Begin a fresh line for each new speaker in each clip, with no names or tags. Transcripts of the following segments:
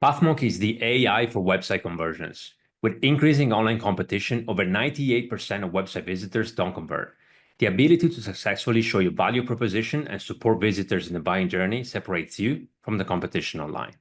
Pathmonk is the AI for website conversions. With increasing online competition, over 98% of website visitors don't convert. The ability to successfully show your value proposition and support visitors in the buying journey separates you from the competition online.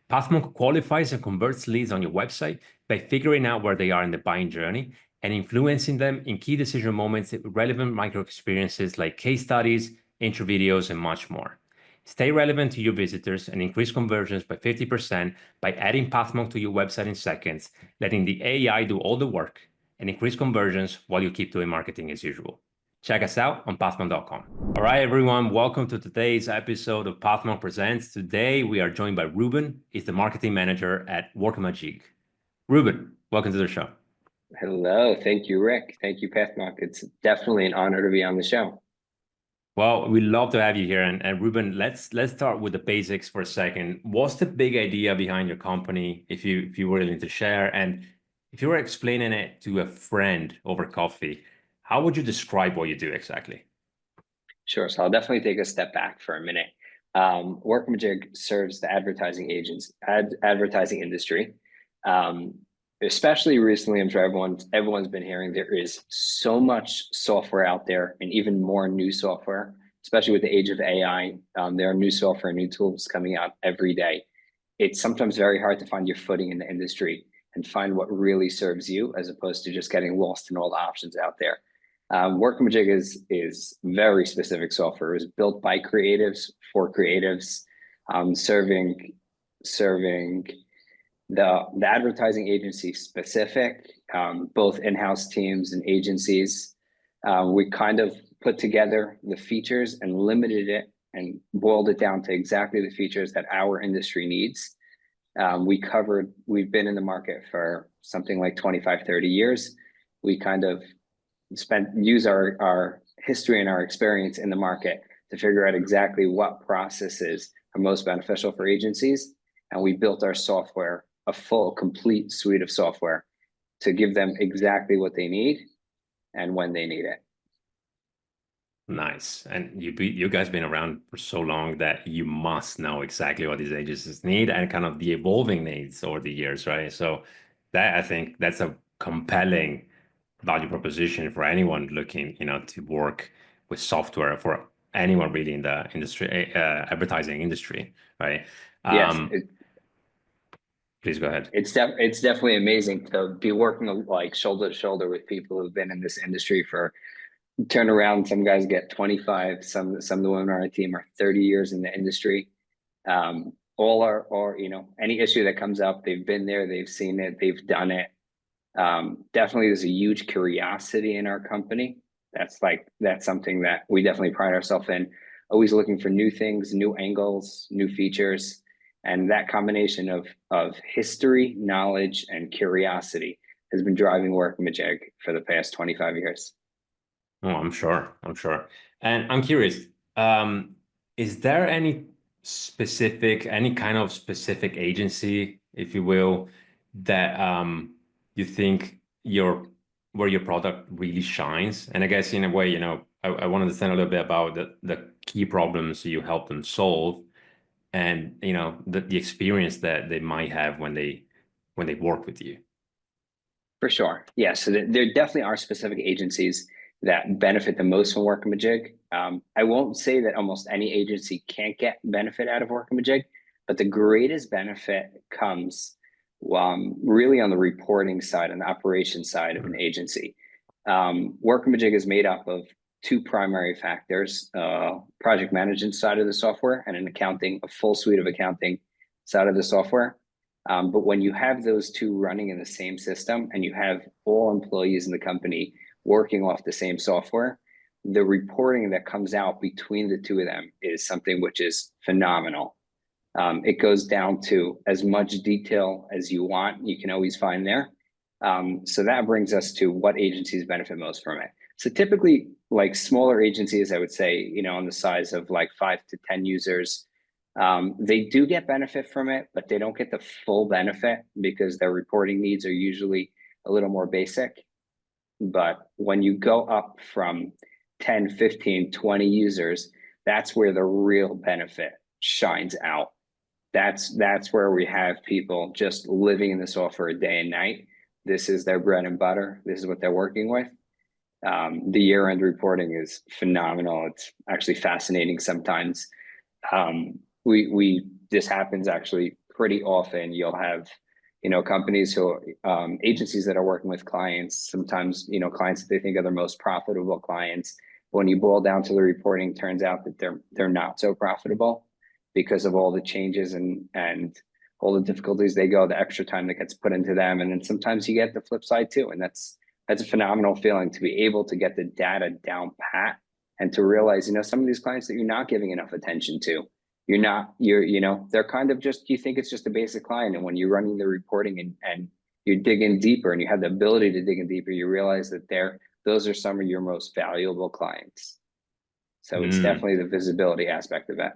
Pathmonk qualifies and converts leads on your website by figuring out where they are in the buying journey and influencing them in key decision moments with relevant micro experiences like case studies, intro videos, and much more. Stay relevant to your visitors and increase conversions by 50% by adding Pathmonk to your website in seconds, letting the AI do all the work, and increase conversions while you keep doing marketing as usual. Check us out on pathmonk.com. All right, everyone, welcome to today's episode of Pathmonk Presents. Today, we are joined by Reuben. He's the marketing manager at Workamajig. Reuben, welcome to the show.
Hello, thank you, Rick. Thank you, Pathmonk. It's definitely an honor to be on the show.
Well, we'd love to have you here. And Reuben, let's start with the basics for a second. What's the big idea behind your company, if you were willing to share? And if you were explaining it to a friend over coffee, how would you describe what you do exactly?
Sure, so I'll definitely take a step back for a minute. Workamajig serves the advertising industry. Especially recently, I'm sure everyone's been hearing there is so much software out there and even more new software, especially with the age of AI. There are new software, new tools coming out every day. It's sometimes very hard to find your footing in the industry and find what really serves you as opposed to just getting lost in all the options out there. Workamajig is very specific software. It was built by creatives for creatives, serving the advertising agency specific, both in-house teams and agencies. We kind of put together the features and limited it and boiled it down to exactly the features that our industry needs. We've been in the market for something like 25, 30 years. We kind of use our history and our experience in the market to figure out exactly what processes are most beneficial for agencies. And we built our software, a full, complete suite of software to give them exactly what they need and when they need it.
Nice. And you guys been around for so long that you must know exactly what these agencies need and kind of the evolving needs over the years, right? So that I think that's a compelling value proposition for anyone looking, to work with software for anyone really in the industry, advertising industry, right?
Yes,
Please go ahead.
it's definitely amazing to be working like shoulder to shoulder with people who've been in this industry for turn around. Some guys get 25, some of the women on our team are 30 years in the industry. All are, or any issue that comes up, they've been there, they've seen it, they've done it. Definitely there's a huge curiosity in our company. That's something that we definitely pride ourselves in, always looking for new things, new angles, new features. And that combination of history, knowledge, and curiosity has been driving Workamajig for the past 25 years.
Oh, I'm sure. I'm sure. And I'm curious, is there any kind of specific agency, if you will, that you think where your product really shines? And I guess in a way, I want to understand a little bit about the key problems you help them solve and the experience that they might have when they work with you.
For sure. Yeah. So there definitely are specific agencies that benefit the most from Workamajig. I won't say that almost any agency can't get benefit out of Workamajig, but the greatest benefit comes really on the reporting side and the operations side of an agency. Workamajig is made up of two primary factors, project management side of the software and a full suite of accounting side of the software. But when you have those two running in the same system and you have all employees in the company working off the same software, the reporting that comes out between the two of them is something which is phenomenal. It goes down to as much detail as you want, you can always find there. So that brings us to what agencies benefit most from it. So typically, like smaller agencies, I would say, on the size of like 5 to 10 users, they do get benefit from it, but they don't get the full benefit because their reporting needs are usually a little more basic. But when you go up from 10, 15, 20 users, that's where the real benefit shines out. That's where we have people just living in the software day and night. This is their bread and butter. This is what they're working with. The year-end reporting is phenomenal. It's actually fascinating sometimes. We this happens actually pretty often. You'll have, companies who agencies that are working with clients, sometimes, clients that they think are their most profitable clients. When you boil down to the reporting, turns out that they're not so profitable because of all the changes and all the difficulties they go, the extra time that gets put into them. And then sometimes you get the flip side too. And that's a phenomenal feeling to be able to get the data down pat and to realize, some of these clients that you're not giving enough attention to, they're kind of just, you think it's just a basic client. And when you're running the reporting and you dig in deeper and you have the ability to dig in deeper, you realize that those are some of your most valuable clients. So it's definitely the visibility aspect of it.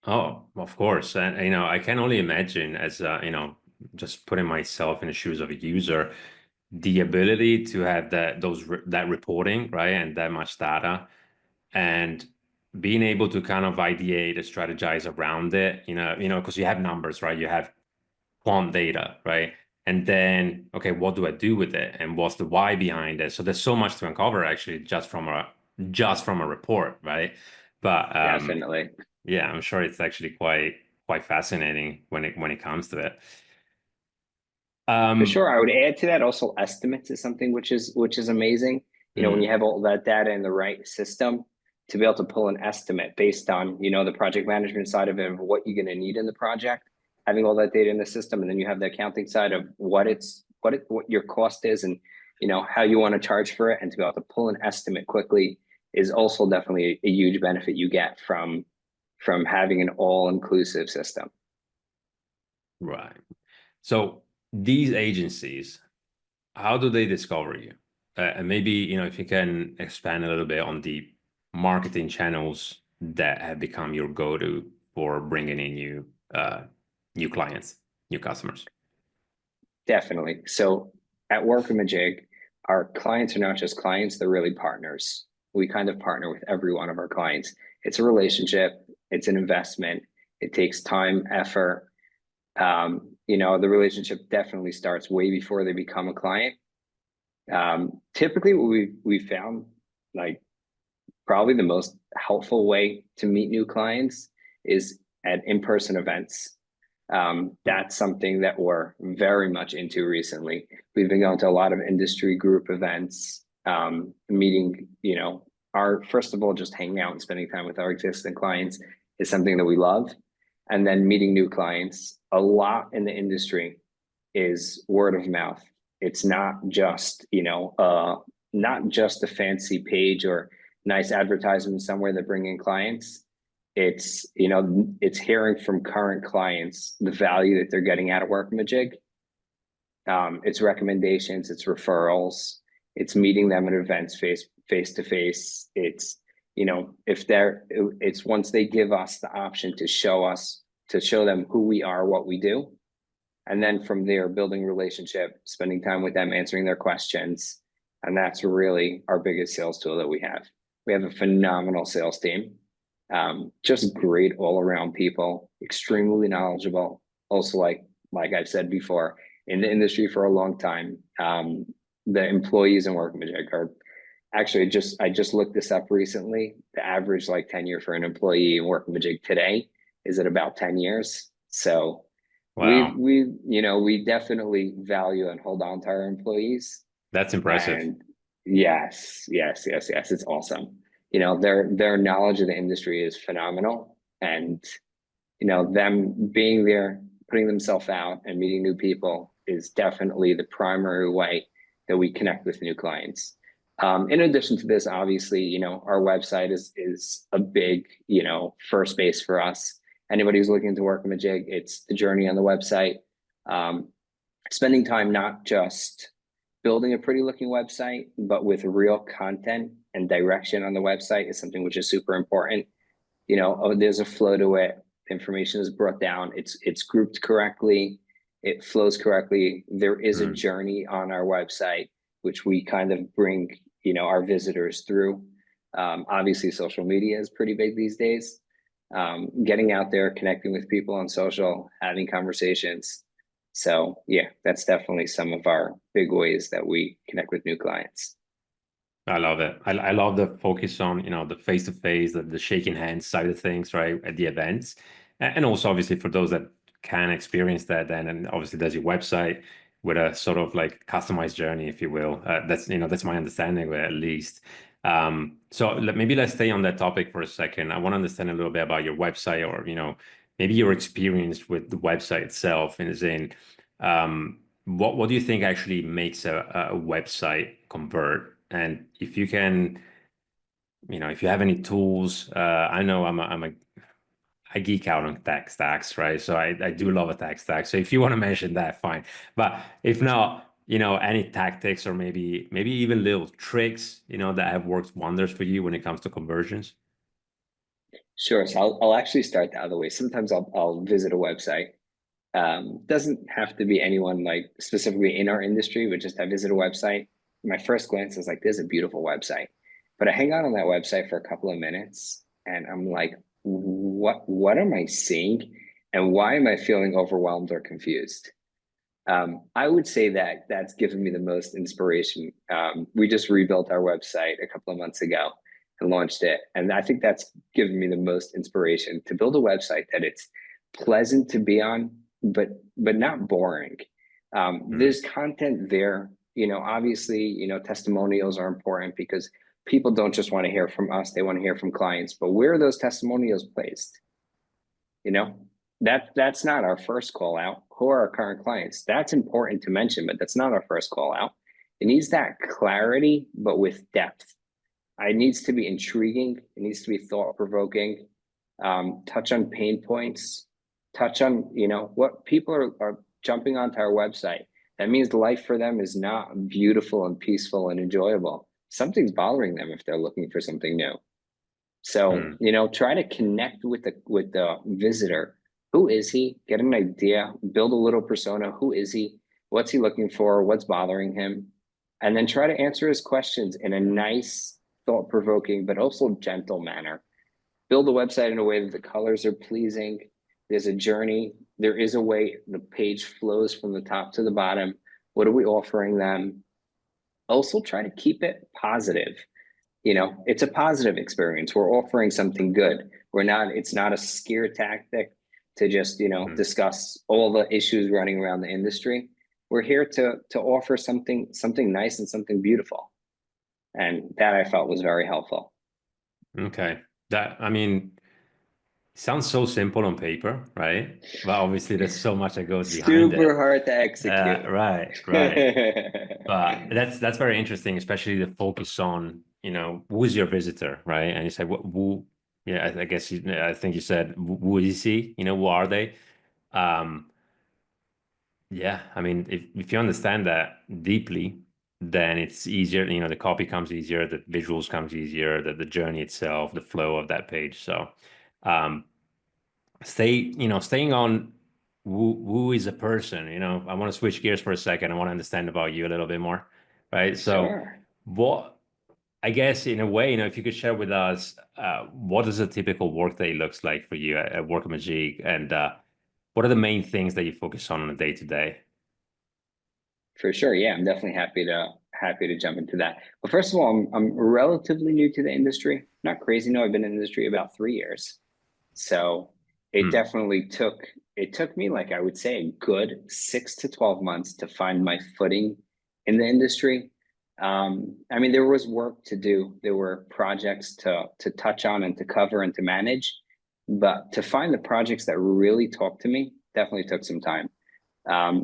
Oh, of course. And, I can only imagine as, just putting myself in the shoes of a user, the ability to have that reporting, right? And that much data and being able to kind of ideate and strategize around it, because you have numbers, right? You have quant data, right? And then, okay, what do I do with it? And what's the why behind it? So there's so much to uncover actually just from a report, right? But
Definitely.
yeah, I'm sure it's actually quite fascinating when it comes to it.
For sure. I would add to that also estimates is something which is amazing. When you have all that data in the right system to be able to pull an estimate based on, the project management side of it, of what you're going to need in the project, having all that data in the system, and then you have the accounting side of what your cost is and, how you want to charge for it, and to be able to pull an estimate quickly is also definitely a huge benefit you get from having an all-inclusive system.
Right. So these agencies, how do they discover you? And maybe, if you can expand a little bit on the marketing channels that have become your go-to for bringing in new clients, new customers.
Definitely. So at Workamajig, our clients are not just clients, they're really partners. We kind of partner with every one of our clients. It's a relationship, it's an investment, it takes time, effort. The relationship definitely starts way before they become a client. Typically what we found, like, probably the most helpful way to meet new clients is at in-person events. That's something that we're very much into recently. We've been going to a lot of industry group events, meeting, first of all, just hanging out and spending time with our existing clients is something that we love. And then meeting new clients. A lot in the industry is word of mouth. It's not just, not just a fancy page or nice advertisement somewhere that bring in clients. It's hearing from current clients the value that they're getting out of Workamajig. It's recommendations, it's referrals, it's meeting them at events face to face. It's it's once they give us the option to show them who we are, what we do, and then from there building relationship, spending time with them, answering their questions, and that's really our biggest sales tool that we have. We have a phenomenal sales team. Just great all around people, extremely knowledgeable. Also, like I've said before, in the industry for a long time. The employees in Workamajig are actually I just looked this up recently. The average tenure for an employee in Workamajig today is at about 10 years. So
Wow,
we definitely value and hold on to our employees.
that's impressive.
And yes, it's awesome. Their knowledge of the industry is phenomenal, and them being there, putting themselves out and meeting new people is definitely the primary way that we connect with new clients. In addition to this, obviously, our website is a big, first base for us. Anybody who's looking to Workamajig, it's the journey on the website. Spending time not just building a pretty looking website, but with real content and direction on the website is something which is super important. There's a flow to it. Information is brought down. It's grouped correctly. It flows correctly. There is a journey on our website, which we kind of bring, our visitors through. Obviously, social media is pretty big these days. getting out there, connecting with people on social, having conversations. So yeah, that's definitely some of our big ways that we connect with new clients.
I love it. I love the focus on, the face-to-face, the shaking hands side of things, right, at the events. And also, obviously, for those that can experience that, then, and obviously, there's your website with a sort of like customized journey, if you will. That's my understanding of it, at least. So maybe let's stay on that topic for a second. I want to understand a little bit about your website, or, maybe your experience with the website itself, and as in, what do you think actually makes a website convert? And if you can, if you have any tools, I know I geek out on tech stacks, right? So I do love a tech stack. So if you want to mention that, fine. But if not, any tactics or maybe even little tricks, that have worked wonders for you when it comes to conversions.
Sure. So I'll actually start the other way. Sometimes I'll visit a website. Doesn't have to be anyone like specifically in our industry, but just I visit a website. My first glance is like, there's a beautiful website. But I hang out on that website for a couple of minutes and I'm like, what am I seeing? And why am I feeling overwhelmed or confused? I would say that that's given me the most inspiration. We just rebuilt our website a couple of months ago and launched it. And I think that's given me the most inspiration to build a website that it's pleasant to be on, but not boring. There's content there. Obviously, testimonials are important because people don't just want to hear from us, they want to hear from clients. But where are those testimonials placed? You know, that's not our first call out. Who are our current clients? That's important to mention, but that's not our first call out. It needs that clarity, but with depth. It needs to be intriguing. It needs to be thought provoking. Touch on pain points. Touch on what people are jumping onto our website. That means life for them is not beautiful and peaceful and enjoyable. Something's bothering them if they're looking for something new. So, try to connect with the visitor. Who is he? Get an idea, build a little persona. Who is he? What's he looking for? What's bothering him? And then try to answer his questions in a nice, thought-provoking, but also gentle manner. Build a website in a way that the colors are pleasing. There's a journey. There is a way the page flows from the top to the bottom. What are we offering them? Also try to keep it positive. It's a positive experience. We're offering something good. It's not a scare tactic to just, discuss all the issues running around the industry. We're here to offer something nice and something beautiful. And that I felt was very helpful.
Okay. Sounds so simple on paper, right? But obviously there's so much that goes behind
Super
it.
hard to execute.
Right. But that's very interesting, especially the focus on, who is your visitor, right? And you say, who, yeah, I guess I think you said, who is he? Who are they? Um, yeah, if you understand that deeply, then it's easier, the copy comes easier, the visuals comes easier, the journey itself, the flow of that page. So, um, staying on who is a person, I want to switch gears for a second. I want to understand about you a little bit more, right? So
Sure.
what, I guess in a way, if you could share with us, what does a typical workday looks like for you at Workamajig, and what are the main things that you focus on a day to day?
For sure. Yeah, I'm definitely happy to jump into that. But first of all, I'm relatively new to the industry. Not crazy. No, I've been in the industry about 3 years. So it took me, like I would say, a good 6 to 12 months to find my footing in the industry. There was work to do. There were projects to touch on and to cover and to manage, but to find the projects that really talked to me definitely took some time.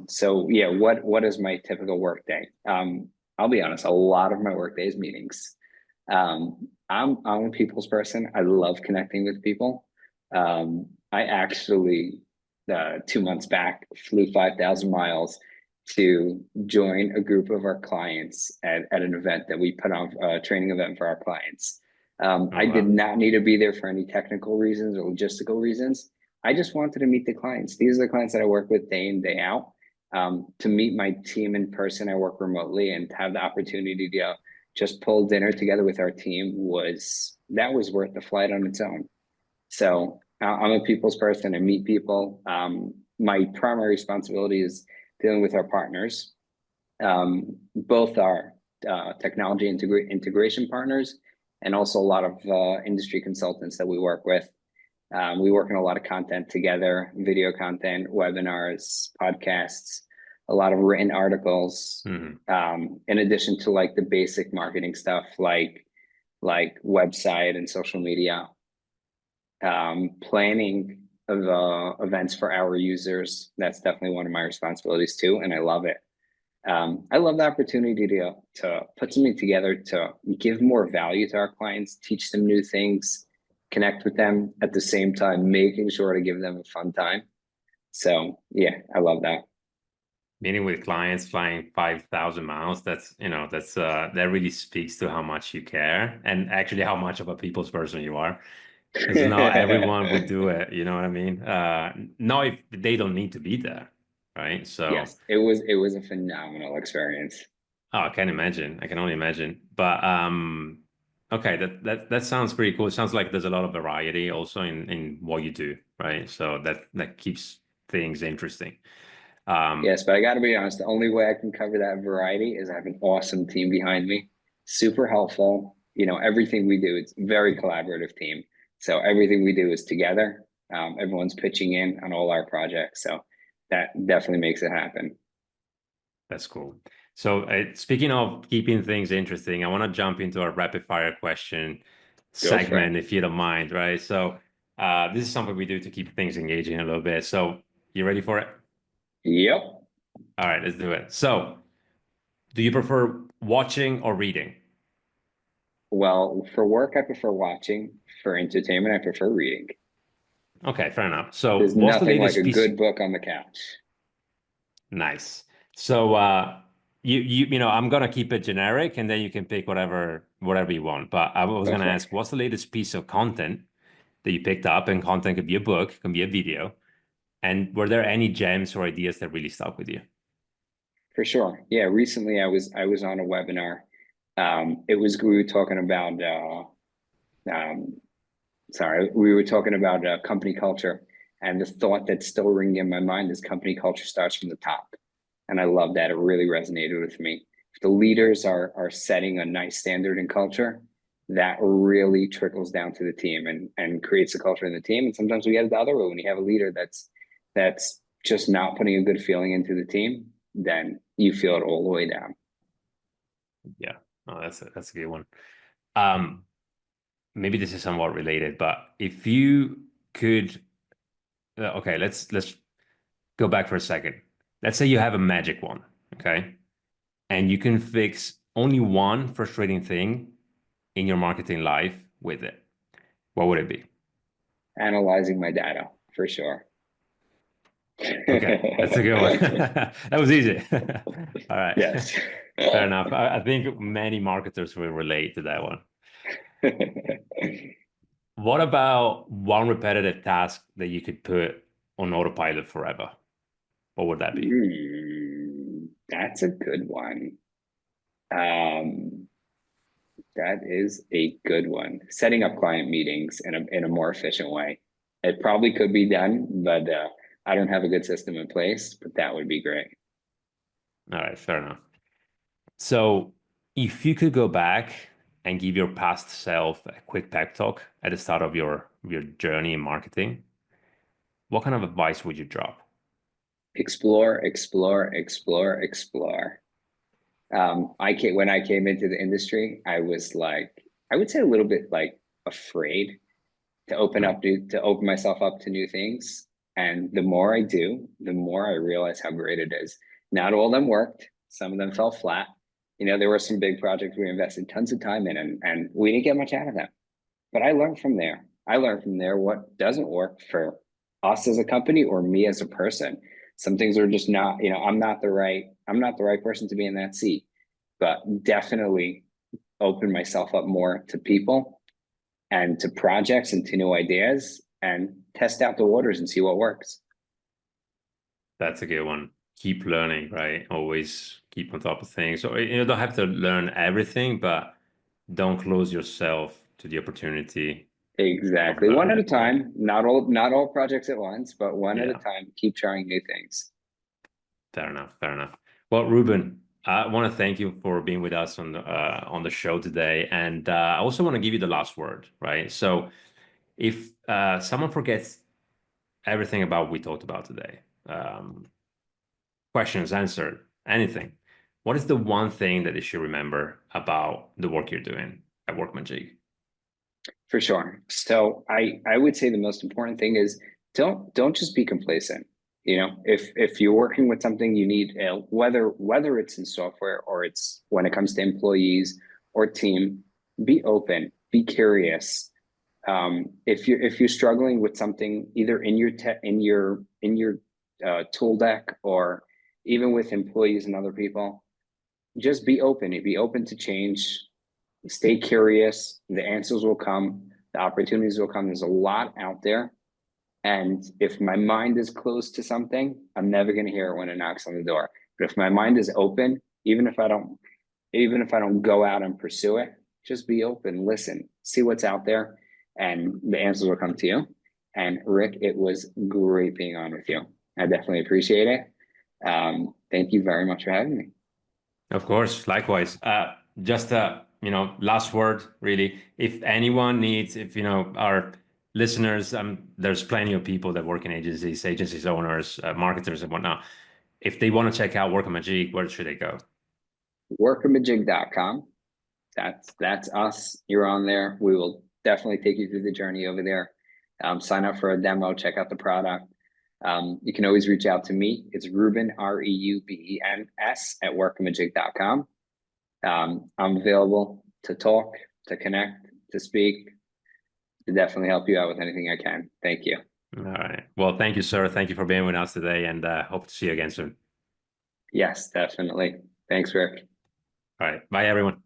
So yeah, what is my typical work day? I'll be honest, a lot of my work day is meetings. I'm a people's person. I love connecting with people. I actually 2 months back flew 5,000 miles to join a group of our clients at an event that we put on, a training event for our clients.
Oh,
I did
wow.
not need to be there for any technical reasons or logistical reasons. I just wanted to meet the clients. These are the clients that I work with day in, day out. To meet my team in person, I work remotely, and to have the opportunity to just pull dinner together with our team was worth the flight on its own. So I'm a people's person. I meet people. My primary responsibility is dealing with our partners, both our technology integration partners and also a lot of industry consultants that we work with. We work on a lot of content together, video content, webinars, podcasts, a lot of written articles, in addition to like the basic marketing stuff like website and social media, planning of events for our users. That's definitely one of my responsibilities too, and I love it. I love the opportunity to put something together to give more value to our clients, teach them new things, connect with them at the same time, making sure to give them a fun time. So yeah, I love that.
Meeting with clients, flying 5,000 miles, that really speaks to how much you care and actually how much of a people's person you are. Because not everyone would do it, you know what I mean? Not if they don't need to be there, right? So
Yes, it was a phenomenal experience.
oh, I can imagine. I can only imagine. But okay, that sounds pretty cool. It sounds like there's a lot of variety also in what you do, right? So that keeps things interesting.
Yes, but I got to be honest, the only way I can cover that variety is I have an awesome team behind me, super helpful. Everything we do, it's a very collaborative team. So everything we do is together. Everyone's pitching in on all our projects. So that definitely makes it happen.
That's cool. So speaking of keeping things interesting, I want to jump into a rapid fire question
Go for
segment,
it.
if you don't mind, right? So this is something we do to keep things engaging a little bit. So you ready for it?
Yep.
All right, let's do it. So do you prefer watching or reading?
Well, for work, I prefer watching. For entertainment, I prefer reading.
Okay, fair enough. So
There's
what's the
nothing like
latest
a
piece?
good book on the couch.
Nice. So I'm gonna keep it generic and then you can pick whatever you want. But I was
Go
gonna
for it.
ask, what's the latest piece of content that you picked up? And content could be a book, can be a video. And were there any gems or ideas that really stuck with you?
For sure. Yeah, recently I was on a webinar. We were talking about um, sorry, we were talking about company culture, and the thought that's still ringing in my mind is company culture starts from the top. And I love that. It really resonated with me. If the leaders are setting a nice standard in culture, that really trickles down to the team and creates a culture in the team. And sometimes we get it the other way when you have a leader that's just not putting a good feeling into the team, then you feel it all the way down.
Yeah, oh, that's a good one. Um, Maybe this is somewhat related, but if you could, okay, let's go back for a second. Let's say you have a magic wand, okay, and you can fix only one frustrating thing in your marketing life with it. What would it be?
Analyzing my data for sure.
Okay, that's a good one. That was easy. All right.
Yes.
Fair enough. I think many marketers will relate to that one. What about one repetitive task that you could put on autopilot forever? What would that be?
That's a good one. Um, that is a good one. Setting up client meetings in a more efficient way. It probably could be done, but I don't have a good system in place, but that would be great.
All right, fair enough. So, if you could go back and give your past self a quick pep talk at the start of your journey in marketing, what kind of advice would you drop?
Explore, explore, explore, explore. When I came into the industry, I was like, I would say a little bit like afraid to open myself up to new things. And the more I do, the more I realize how great it is. Not all of them worked. Some of them fell flat. There were some big projects we invested tons of time in, and we didn't get much out of them. But I learned from there. I learned from there what doesn't work for us as a company or me as a person. Some things are just not, I'm not the right person to be in that seat. But definitely open myself up more to people and to projects and to new ideas and test out the waters and see what works.
That's a good one. Keep learning, right? Always keep on top of things. So you don't have to learn everything, but don't close yourself to the opportunity
Exactly. One at a time. Not all projects at once, but one at a time. Keep trying new things.
Fair enough. Fair enough. Well, Reuben, I want to thank you for being with us on the show today, and I also want to give you the last word, right? So, if someone forgets everything about we talked about today, questions answered, anything, what is the one thing that they should remember about the work you're doing at Workamajig?
For sure. So I would say the most important thing is don't just be complacent. You know, if you're working with something you need, whether it's in software or it's when it comes to employees or team, be open, be curious. If you're struggling with something either in your tool deck or even with employees and other people, just be open. Be open to change. Stay curious. The answers will come. The opportunities will come. There's a lot out there. And if my mind is closed to something, I'm never going to hear it when it knocks on the door. But if my mind is open, even if I don't go out and pursue it, just be open, listen, see what's out there, and the answers will come to you. And Rick, it was great being on with you. I definitely appreciate it. Thank you very much for having me.
Of course, likewise. Just last word, really. If anyone needs, if our listeners, there's plenty of people that work in agencies owners, marketers, and whatnot. If they want to check out Workamajig, where should they go?
Workamajig.com. That's us. You're on there. We will definitely take you through the journey over there. Sign up for a demo, check out the product. You can always reach out to me. It's Reuben, REUBENS at workamajig.com. I'm available to talk, to connect, to speak, to definitely help you out with anything I can. Thank you.
All right. Well, thank you, sir. Thank you for being with us today, and hope to see you again soon.
Yes, definitely. Thanks, Rick.
All right. Bye, everyone.